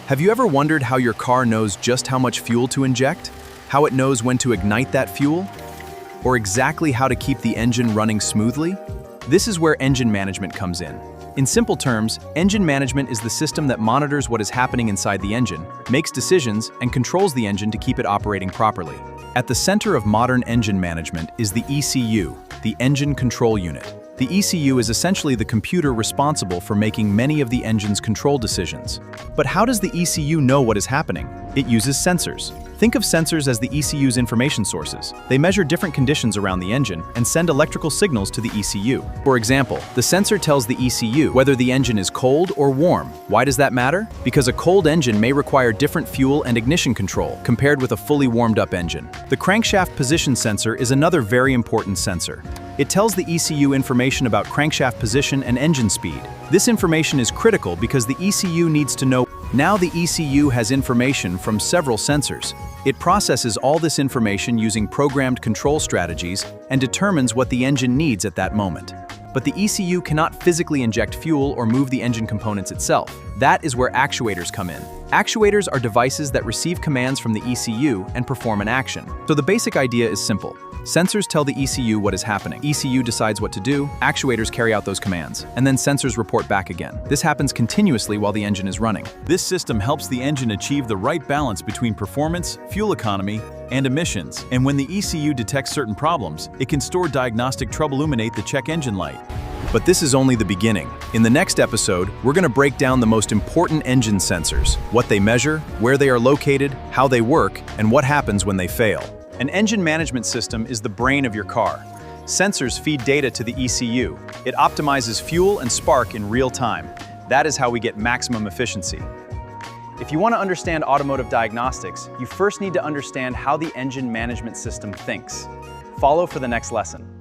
Have you ever wondered how your car knows just how much fuel to inject? How it knows when to ignite that fuel? Or exactly how to keep the engine running smoothly? This is where engine management comes in. In simple terms, engine management is the system that monitors what is happening inside the engine, makes decisions, and controls the engine to keep it operating properly. At the center of modern engine management is the ECU, the Engine Control Unit. The ECU is essentially the computer responsible for making many of the engine's control decisions. But how does the ECU know what is happening? It uses sensors. Think of sensors as the ECU's information sources. They measure different conditions around the engine and send electrical signals to the ECU. For example, the sensor tells the ECU whether the engine is cold or warm. Why does that matter? Because a cold engine may require different fuel and ignition control compared with a fully warmed-up engine. The crankshaft position sensor is another very important sensor. It tells the ECU information about crankshaft position and engine speed. This information is critical because the ECU needs to know. Now the ECU has information from several sensors. It processes all this information using programmed control strategies and determines what the engine needs at that moment. But the ECU cannot physically inject fuel or move the engine components itself. That is where actuators come in. Actuators are devices that receive commands from the ECU and perform an action. So the basic idea is simple. Sensors tell the ECU what is happening. ECU decides what to do, actuators carry out those commands, and then sensors report back again. This happens continuously while the engine is running. This system helps the engine achieve the right balance between performance, fuel economy, and emissions. And when the ECU detects certain problems, it can store diagnostic trouble, illuminate the check engine light. But this is only the beginning. In the next episode, we're going to break down the most important engine sensors, what they measure, where they are located, how they work, and what happens when they fail. An engine management system is the brain of your car. Sensors feed data to the ECU. It optimizes fuel and spark in real time. That is how we get maximum efficiency. If you want to understand automotive diagnostics, you first need to understand how the engine management system thinks. Follow for the next lesson.